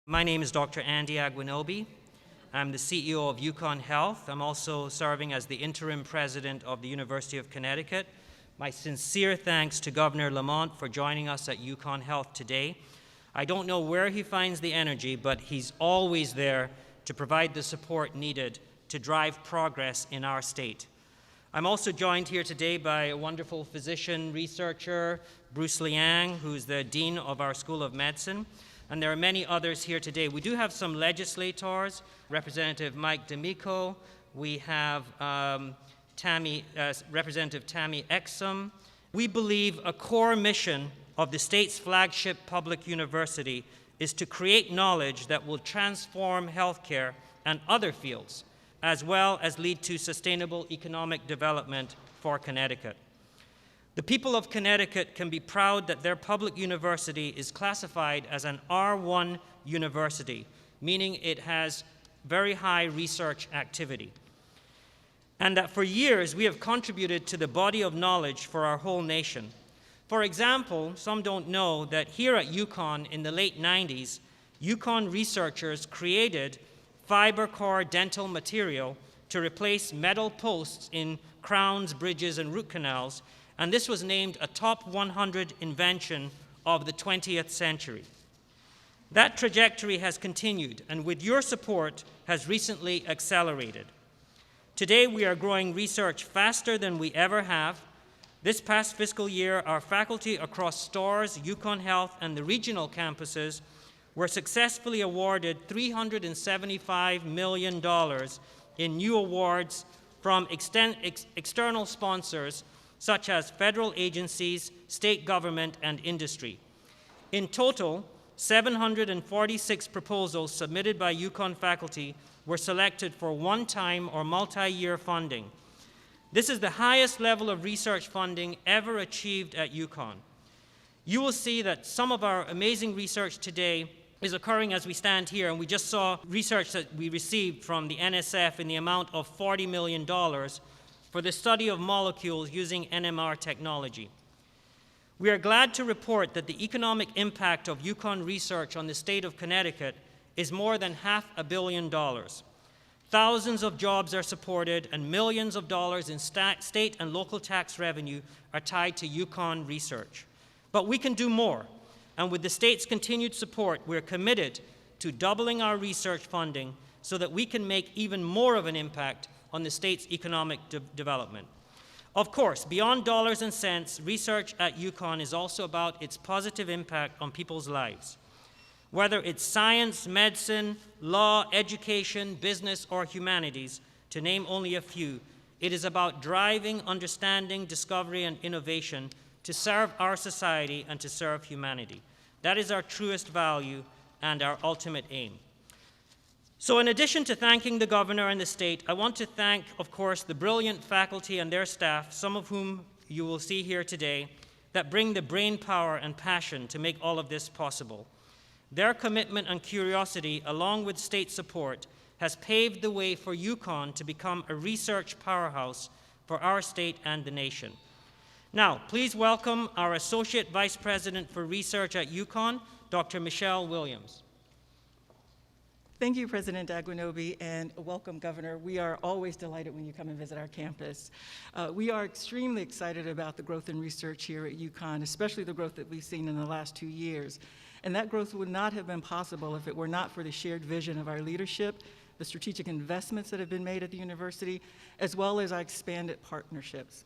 My name is Dr. Andy Aguinobi. I'm the CEO of UConn Health. I'm also serving as the interim president of the University of Connecticut. My sincere thanks to Governor Lamont for joining us at UConn Health today. I don't know where he finds the energy, but he's always there to provide the support needed to drive progress in our state. I'm also joined here today by a wonderful physician researcher, Bruce Liang, who's the Dean of our School of Medicine. And there are many others here today. We do have some legislators, Representative Mike D'Amico. We have Representative Tammy Exum. We believe a core mission of the state's flagship public university is to create knowledge that will transform healthcare and other fields, as well as lead to sustainable economic development for Connecticut. The people of Connecticut can be proud that their public university is classified as an R1 university, meaning it has very high research activity. And that for years we have contributed to the body of knowledge for our whole nation. For example, some don't know that here at UConn in the late 90s, UConn researchers created fiber core dental material to replace metal posts in crowns, bridges, and root canals, and this was named a top 100 invention of the 20th century. That trajectory has continued, and with your support, has recently accelerated. Today, we are growing research faster than we ever have. This past fiscal year, our faculty across STARS, UConn Health, and the regional campuses were successfully awarded $375 million in new awards from external sponsors such as federal agencies, state government, and industry. In total, 746 proposals submitted by UConn faculty were selected for one-time or multi-year funding. This is the highest level of research funding ever achieved at UConn. You will see that some of our amazing research today is occurring as we stand here, and we just saw research that we received from the NSF in the amount of $40 million for the study of molecules using NMR technology. We are glad to report that the economic impact of UConn research on the state of Connecticut is more than $500 million. Thousands of jobs are supported, and millions of dollars in state and local tax revenue are tied to UConn research. But we can do more, and with the state's continued support, we're committed to doubling our research funding so that we can make even more of an impact on the state's economic development. Of course, beyond dollars and cents, research at UConn is also about its positive impact on people's lives. Whether it's science, medicine, law, education, business, or humanities, to name only a few, it is about driving understanding, discovery, and innovation to serve our society and to serve humanity. That is our truest value and our ultimate aim. So in addition to thanking the governor and the state, I want to thank, of course, the brilliant faculty and their staff, some of whom you will see here today, that bring the brain power and passion to make all of this possible. Their commitment and curiosity, along with state support, has paved the way for UConn to become a research powerhouse for our state and the nation. Now, please welcome our Associate Vice President for Research at UConn, Dr. Michelle Williams. Thank you, President Aguinobi, and welcome, Governor. We are always delighted when you come and visit our campus. We are extremely excited about the growth in research here at UConn, especially the growth that we've seen in the last 2 years. And that growth would not have been possible if it were not for the shared vision of our leadership, the strategic investments that have been made at the university, as well as our expanded partnerships.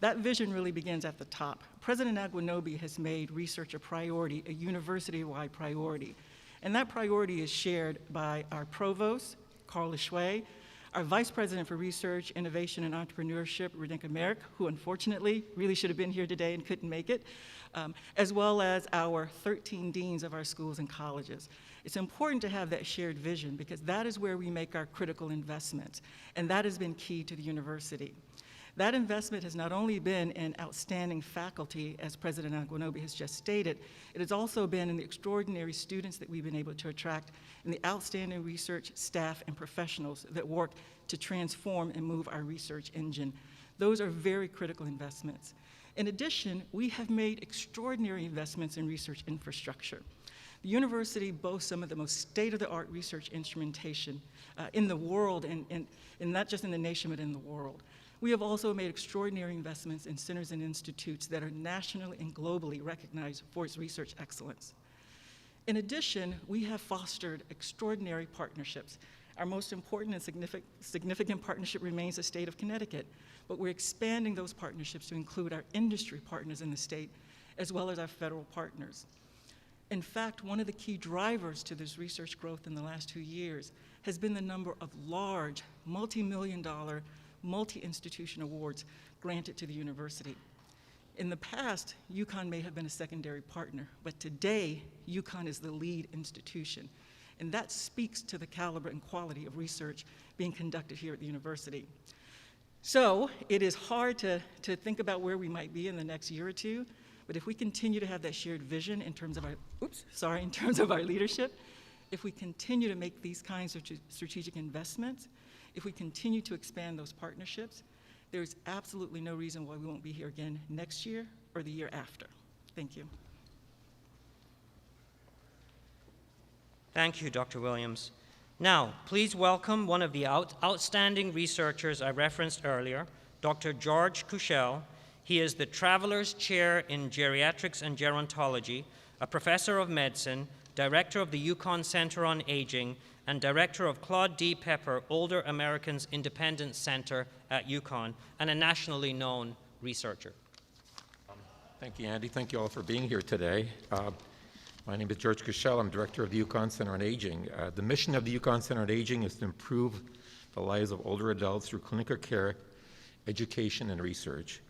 That vision really begins at the top. President Aguinobi has made research a priority, a university-wide priority. And that priority is shared by our provost, Carl Shui, our vice president for research, innovation, and entrepreneurship, Radinka Merrick, who unfortunately really should have been here today and couldn't make it, as well as our 13 deans of our schools and colleges. It's important to have that shared vision because that is where we make our critical investments, and that has been key to the university. That investment has not only been in outstanding faculty, as President Aguinobi has just stated, it has also been in the extraordinary students that we've been able to attract and the outstanding research staff and professionals that work to transform and move our research engine. Those are very critical investments. In addition, we have made extraordinary investments in research infrastructure. The university boasts some of the most state-of-the-art research instrumentation in the world, and not just in the nation, but in the world. We have also made extraordinary investments in centers and institutes that are nationally and globally recognized for its research excellence. In addition, we have fostered extraordinary partnerships. Our most important and significant partnership remains the state of Connecticut, but we're expanding those partnerships to include our industry partners in the state, as well as our federal partners. In fact, one of the key drivers to this research growth in the last 2 years has been the number of large, multi-million-dollar, multi-institution awards granted to the university. In the past, UConn may have been a secondary partner, but today, UConn is the lead institution. And that speaks to the caliber and quality of research being conducted here at the university. So it is hard to think about where we might be in the next year or two, but if we continue to have that shared vision in terms of our leadership, if we continue to make these kinds of strategic investments, if we continue to expand those partnerships, there's absolutely no reason why we won't be here again next year or the year after. Thank you. Thank you, Dr. Williams. Now, please welcome one of the outstanding researchers I referenced earlier, Dr. George Kushel. He is the Traveler's Chair in Geriatrics and Gerontology, a professor of medicine, director of the Yukon Center on Aging, and director of Claude D. Pepper Older Americans Independence Center at UConn, and a nationally known researcher. Thank you, Andy. Thank you all for being here today. My name is George Kushel. I'm director of the Yukon Center on Aging. The mission of the Yukon Center on Aging is to improve the lives of older adults through clinical care, education, and research.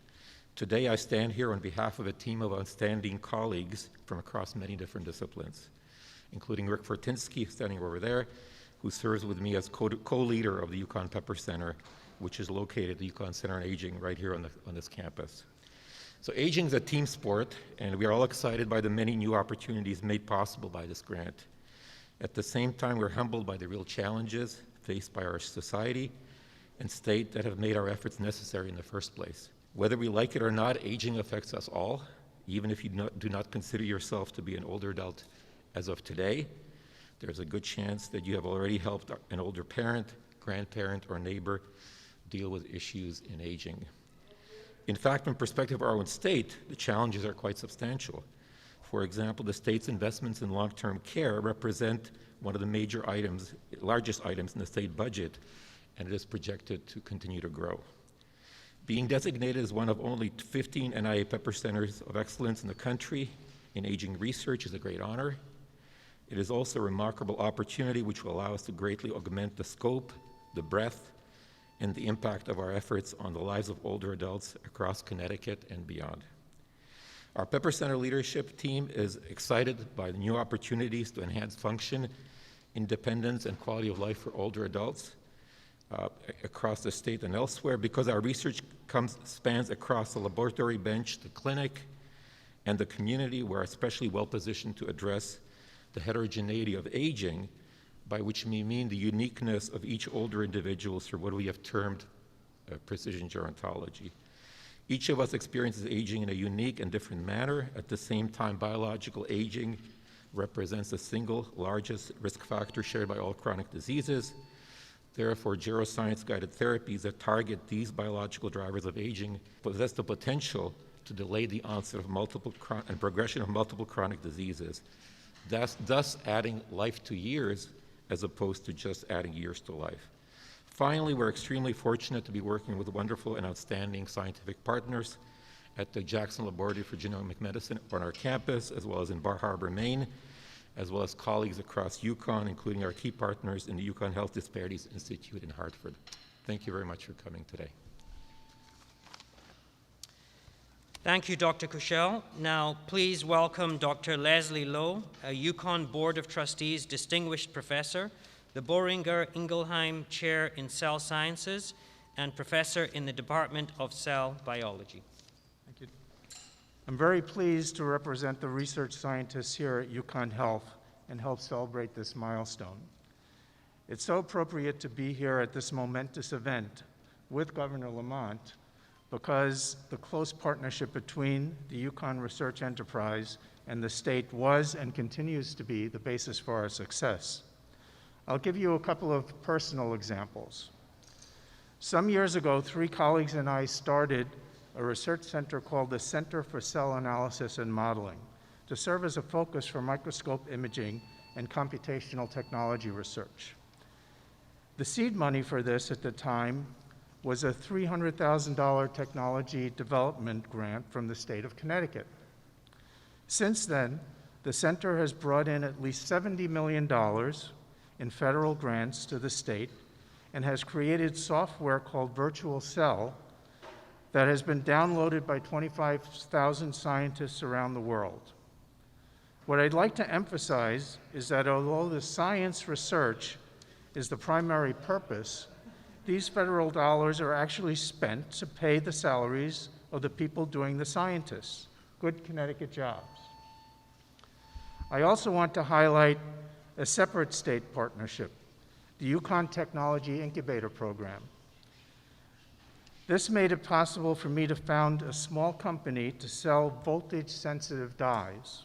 Today, I stand here on behalf of a team of outstanding colleagues from across many different disciplines, including Rick Fortinsky, standing over there, who serves with me as co-leader of the Yukon Pepper Center, which is located at the Yukon Center on Aging right here on this campus. So aging is a team sport, and we are all excited by the many new opportunities made possible by this grant. At the same time, we're humbled by the real challenges faced by our society and state that have made our efforts necessary in the first place. Whether we like it or not, aging affects us all, even if you do not consider yourself to be an older adult as of today. There's a good chance that you have already helped an older parent, grandparent, or neighbor deal with issues in aging. In fact, from perspective of our own state, the challenges are quite substantial. For example, the state's investments in long-term care represent one of the largest items in the state budget, and it is projected to continue to grow. Being designated as one of only 15 NIA Pepper Centers of Excellence in the country in aging research is a great honor. It is also a remarkable opportunity which will allow us to greatly augment the scope, the breadth, and the impact of our efforts on the lives of older adults across Connecticut and beyond. Our Pepper Center leadership team is excited by the new opportunities to enhance function, independence, and quality of life for older adults across the state and elsewhere, because our research spans across the laboratory bench, the clinic, and the community. We're especially well positioned to address the heterogeneity of aging, by which we mean the uniqueness of each older individual through what we have termed precision gerontology. Each of us experiences aging in a unique and different manner. At the same time, biological aging represents the single largest risk factor shared by all chronic diseases. Therefore, geroscience-guided therapies that target these biological drivers of aging possess the potential to delay the onset of and progression of multiple chronic diseases, thus adding life to years as opposed to just adding years to life. Finally, we're extremely fortunate to be working with wonderful and outstanding scientific partners at the Jackson Laboratory for Genomic Medicine on our campus, as well as in Bar Harbor, Maine, as well as colleagues across Yukon, including our key partners in the UConn Health Disparities Institute in Hartford. Thank you very much for coming today. Thank you, Dr. Kushel. Now, please welcome Dr. Leslie Lowe, a UConn Board of Trustees Distinguished Professor, the Boehringer Ingelheim Chair in Cell Sciences, and Professor in the Department of Cell Biology. Thank you. I'm very pleased to represent the research scientists here at UConn Health and help celebrate this milestone. It's so appropriate to be here at this momentous event with Governor Lamont, because the close partnership between the Yukon Research Enterprise and the state was and continues to be the basis for our success. I'll give you a couple of personal examples. Some years ago, 3 colleagues and I started a research center called the Center for Cell Analysis and Modeling to serve as a focus for microscope imaging and computational technology research. The seed money for this at the time was a $300,000 technology development grant from the state of Connecticut. Since then, the center has brought in at least $70 million in federal grants to the state and has created software called Virtual Cell that has been downloaded by 25,000 scientists around the world. What I'd like to emphasize is that although the science research is the primary purpose, these federal dollars are actually spent to pay the salaries of the people doing the scientists. Good Connecticut jobs. I also want to highlight a separate state partnership, the Yukon Technology Incubator Program. This made it possible for me to found a small company to sell voltage-sensitive dyes.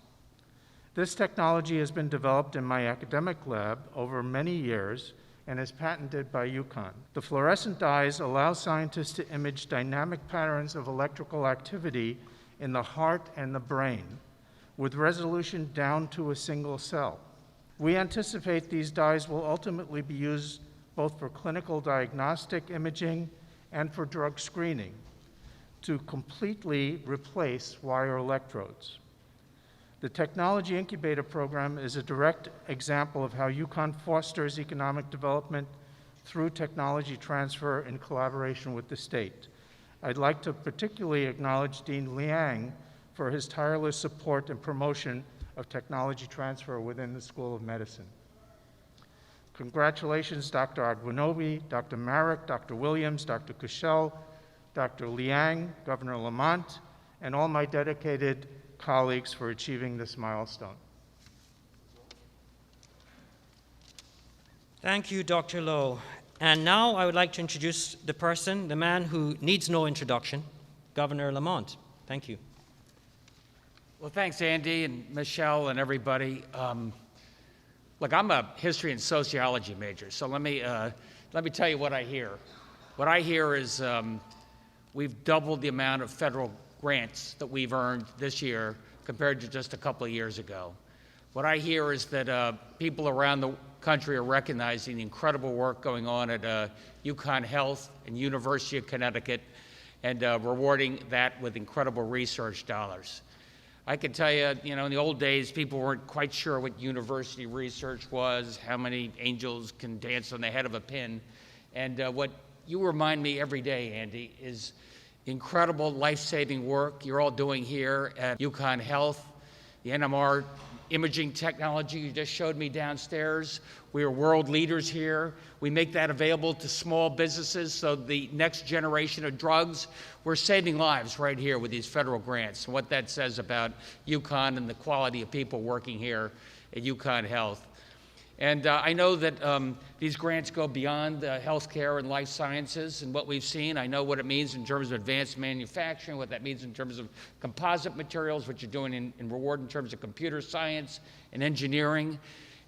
This technology has been developed in my academic lab over many years and is patented by Yukon. The fluorescent dyes allow scientists to image dynamic patterns of electrical activity in the heart and the brain, with resolution down to a single cell. We anticipate these dyes will ultimately be used both for clinical diagnostic imaging and for drug screening to completely replace wire electrodes. The Technology Incubator Program is a direct example of how Yukon fosters economic development through technology transfer in collaboration with the state. I'd like to particularly acknowledge Dean Liang for his tireless support and promotion of technology transfer within the School of Medicine. Congratulations, Dr. Agwanobi, Dr. Marek, Dr. Williams, Dr. Kushel, Dr. Liang, Governor Lamont, and all my dedicated colleagues for achieving this milestone. Thank you, Dr. Lowe. And now I would like to introduce the person, the man who needs no introduction, Governor Lamont. Thank you. Well, thanks, Andy and Michelle and everybody. Look, I'm a history and sociology major, so let me tell you what I hear. What I hear is we've doubled the amount of federal grants that we've earned this year compared to just a couple of years ago. What I hear is that people around the country are recognizing the incredible work going on at UConn Health and University of Connecticut and rewarding that with incredible research dollars. I can tell you, in the old days, people weren't quite sure what university research was, how many angels can dance on the head of a pin. And what you remind me every day, Andy, is incredible life-saving work you're all doing here at UConn Health, the NMR imaging technology you just showed me downstairs. We are world leaders here. We make that available to small businesses, so the next generation of drugs, we're saving lives right here with these federal grants. And what that says about UConn and the quality of people working here at UConn Health. And I know that these grants go beyond healthcare and life sciences and what we've seen. I know what it means in terms of advanced manufacturing, what that means in terms of composite materials, what you're doing in reward in terms of computer science and engineering.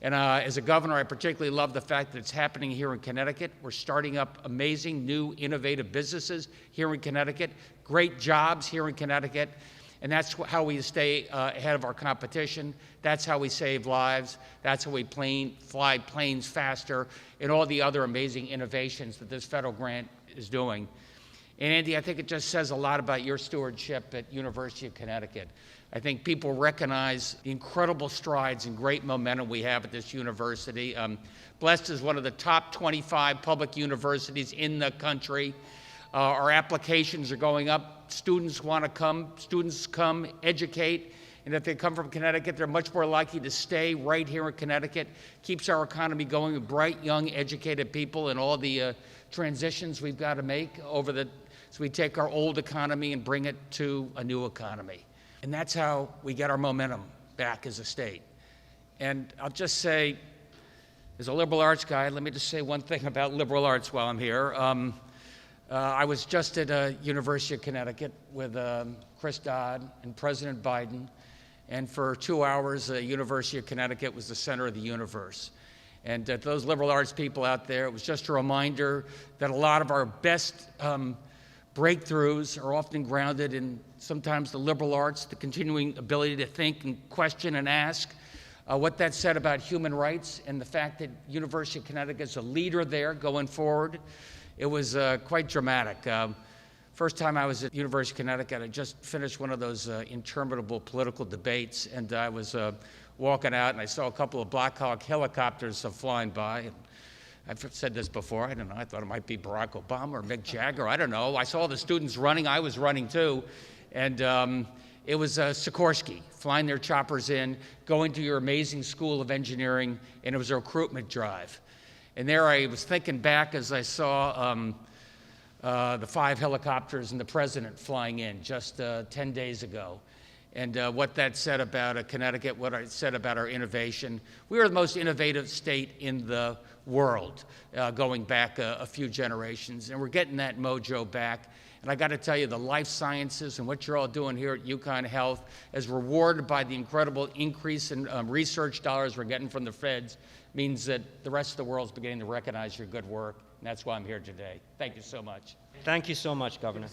And as a governor, I particularly love the fact that it's happening here in Connecticut. We're starting up amazing new innovative businesses here in Connecticut, great jobs here in Connecticut. And that's how we stay ahead of our competition. That's how we save lives. That's how we fly planes faster, and all the other amazing innovations that this federal grant is doing. And Andy, I think it just says a lot about your stewardship at University of Connecticut. I think people recognize the incredible strides and great momentum we have at this university. Blessed is one of the top 25 public universities in the country. Our applications are going up. Students want to come. Students come, educate. And if they come from Connecticut, they're much more likely to stay right here in Connecticut. Keeps our economy going with bright, young, educated people and all the transitions we've got to make so we take our old economy and bring it to a new economy. And that's how we get our momentum back as a state. And I'll just say, as a liberal arts guy, let me just say one thing about liberal arts while I'm here. I was just at University of Connecticut with Chris Dodd and President Biden, and for 2 hours, University of Connecticut was the center of the universe. And to those liberal arts people out there, it was just a reminder that a lot of our best breakthroughs are often grounded in sometimes the liberal arts, the continuing ability to think and question and ask. What that said about human rights and the fact that University of Connecticut is a leader there going forward, it was quite dramatic. First time I was at University of Connecticut, I just finished one of those interminable political debates, and I was walking out and I saw a couple of Black Hawk helicopters flying by. And I've said this before, I don't know, I thought it might be Barack Obama or Mick Jagger, I don't know. I saw the students running, I was running too, and it was Sikorsky flying their choppers in, going to your amazing school of engineering, and it was a recruitment drive. And there I was thinking back as I saw the 5 helicopters and the president flying in just 10 days ago. And what that said about Connecticut, what it said about our innovation. We are the most innovative state in the world, going back a few generations, and we're getting that mojo back. And I got to tell you, the life sciences and what you're all doing here at UConn Health, as rewarded by the incredible increase in research dollars we're getting from the feds, means that the rest of the world's beginning to recognize your good work, and that's why I'm here today. Thank you so much. Thank you so much, Governor.